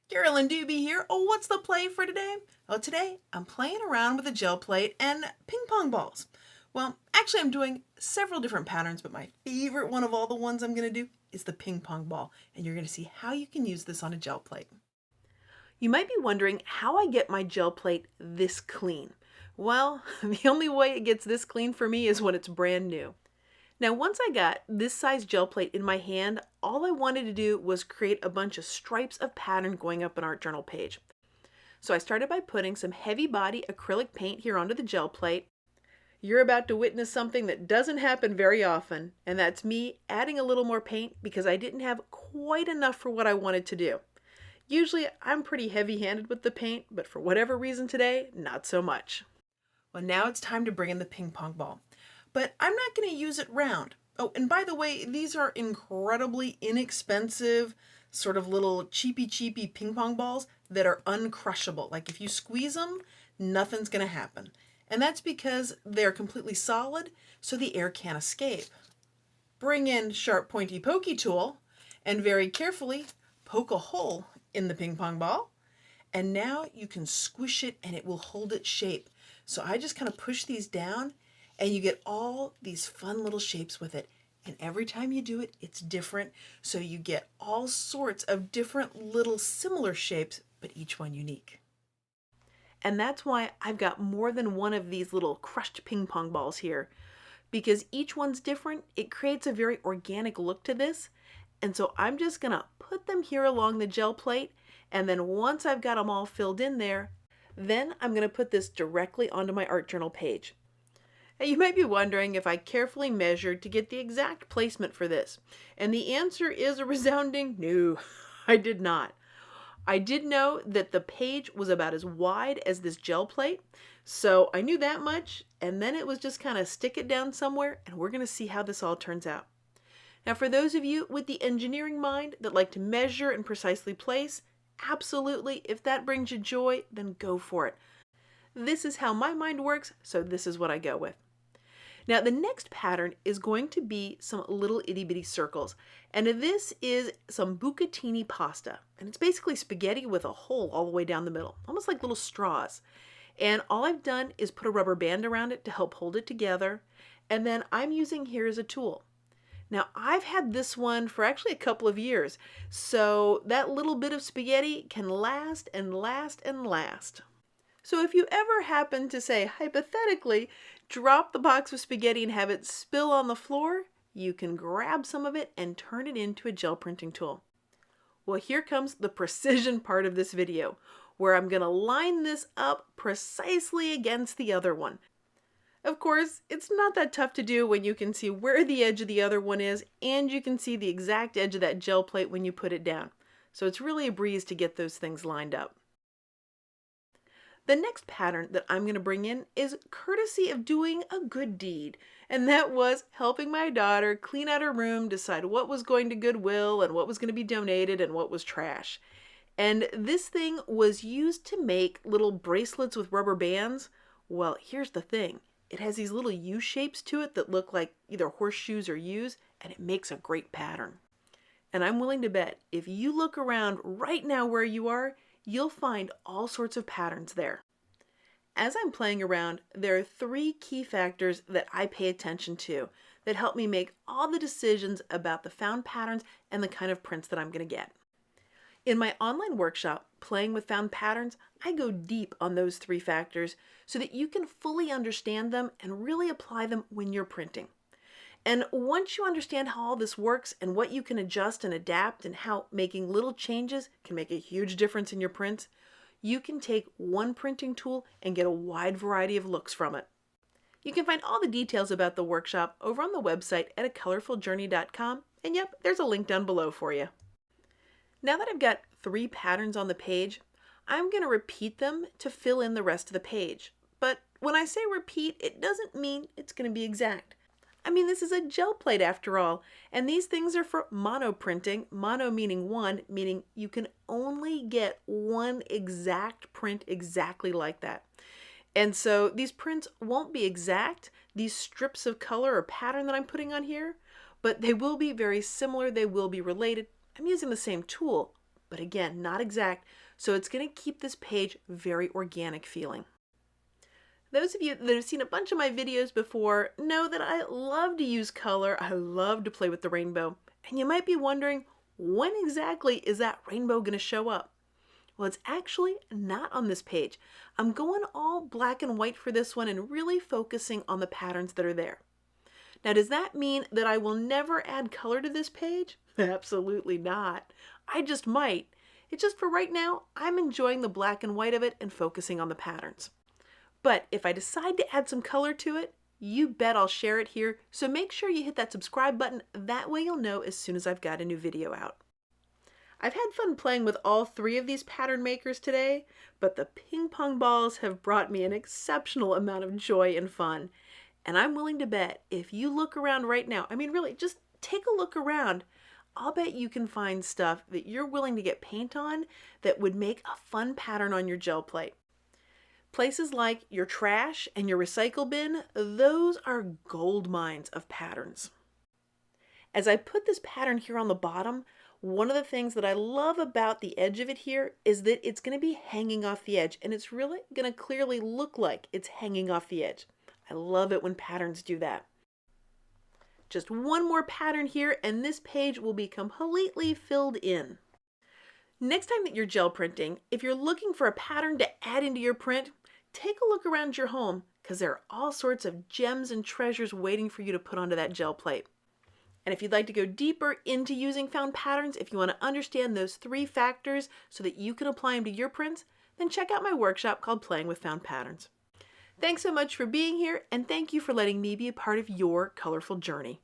Carolyn Dube here. Oh, what's the play for today? Well, today I'm playing around with a gel plate and ping pong balls. Well, actually I'm doing several different patterns, but my favorite one of all the ones I'm going to do is the ping pong ball. And you're going to see how you can use this on a gel plate. You might be wondering how I get my gel plate this clean. Well, the only way it gets this clean for me is when it's brand new. Now, once I got this size gel plate in my hand, all I wanted to do was create a bunch of stripes of pattern going up an art journal page. So I started by putting some heavy body acrylic paint here onto the gel plate. You're about to witness something that doesn't happen very often, and that's me adding a little more paint because I didn't have quite enough for what I wanted to do. Usually I'm pretty heavy-handed with the paint, but for whatever reason today, not so much. Well, now it's time to bring in the ping pong ball. But I'm not going to use it round. Oh, and by the way, these are incredibly inexpensive, sort of little cheapy ping pong balls that are uncrushable. Like if you squeeze them, nothing's going to happen. And that's because they're completely solid, so the air can't escape. Bring in sharp pointy pokey tool and very carefully poke a hole in the ping pong ball. And now you can squish it and it will hold its shape. So I just kind of push these down and you get all these fun little shapes with it. And every time you do it, it's different. So you get all sorts of different little similar shapes, but each one unique. And that's why I've got more than one of these little crushed ping pong balls here. Because each one's different, it creates a very organic look to this. And so I'm just gonna put them here along the gel plate. And then once I've got them all filled in there, then I'm gonna put this directly onto my art journal page. Now, you might be wondering if I carefully measured to get the exact placement for this. And the answer is a resounding no, I did not. I did know that the page was about as wide as this gel plate, so I knew that much, and then it was just kind of stick it down somewhere, and we're going to see how this all turns out. Now, for those of you with the engineering mind that like to measure and precisely place, absolutely, if that brings you joy, then go for it. This is how my mind works, so this is what I go with. Now the next pattern is going to be some little itty bitty circles, and this is some bucatini pasta, and it's basically spaghetti with a hole all the way down the middle, almost like little straws. And all I've done is put a rubber band around it to help hold it together, and then I'm using here as a tool. Now I've had this one for actually a couple of years, so that little bit of spaghetti can last and last and last. So if you ever happen to, say, hypothetically, drop the box of spaghetti and have it spill on the floor, you can grab some of it and turn it into a gel printing tool. Well, here comes the precision part of this video, where I'm going to line this up precisely against the other one. Of course, it's not that tough to do when you can see where the edge of the other one is, and you can see the exact edge of that gel plate when you put it down. So it's really a breeze to get those things lined up. The next pattern that I'm going to bring in is courtesy of doing a good deed, and that was helping my daughter clean out her room, decide what was going to Goodwill and what was going to be donated and what was trash. And this thing was used to make little bracelets with rubber bands. Well, here's the thing. It has these little U shapes to it that look like either horseshoes or U's, and it makes a great pattern. And I'm willing to bet if you look around right now where you are, you'll find all sorts of patterns there. As I'm playing around, there are 3 key factors that I pay attention to that help me make all the decisions about the found patterns and the kind of prints that I'm going to get. In my online workshop, Playing with Found Patterns, I go deep on those 3 factors so that you can fully understand them and really apply them when you're printing. And once you understand how all this works and what you can adjust and adapt and how making little changes can make a huge difference in your prints, you can take one printing tool and get a wide variety of looks from it. You can find all the details about the workshop over on the website at acolorfuljourney.com, and yep, there's a link down below for you. Now that I've got 3 patterns on the page, I'm going to repeat them to fill in the rest of the page. But when I say repeat, it doesn't mean it's going to be exact. I mean, this is a gel plate after all, and these things are for mono printing, mono meaning one, meaning you can only get one exact print exactly like that. And so these prints won't be exact, these strips of color or pattern that I'm putting on here, but they will be very similar, they will be related. I'm using the same tool, but again, not exact, so it's going to keep this page very organic feeling. Those of you that have seen a bunch of my videos before know that I love to use color. I love to play with the rainbow. And you might be wondering, when exactly is that rainbow going to show up? Well, it's actually not on this page. I'm going all black and white for this one and really focusing on the patterns that are there. Now, does that mean that I will never add color to this page? Absolutely not. I just might. It's just for right now, I'm enjoying the black and white of it and focusing on the patterns. But if I decide to add some color to it, you bet I'll share it here, so make sure you hit that subscribe button. That way you'll know as soon as I've got a new video out. I've had fun playing with all three of these pattern makers today, but the ping pong balls have brought me an exceptional amount of joy and fun. And I'm willing to bet if you look around right now, I mean really, just take a look around, I'll bet you can find stuff that you're willing to get paint on that would make a fun pattern on your gel plate. Places like your trash and your recycle bin, those are gold mines of patterns. As I put this pattern here on the bottom, one of the things that I love about the edge of it here is that it's going to be hanging off the edge, and it's really going to clearly look like it's hanging off the edge. I love it when patterns do that. Just one more pattern here, and this page will be completely filled in. Next time that you're gel printing, if you're looking for a pattern to add into your print, take a look around your home because there are all sorts of gems and treasures waiting for you to put onto that gel plate. And if you'd like to go deeper into using found patterns, if you want to understand those 3 factors so that you can apply them to your prints, then check out my workshop called Playing with Found Patterns. Thanks so much for being here, and thank you for letting me be a part of your colorful journey.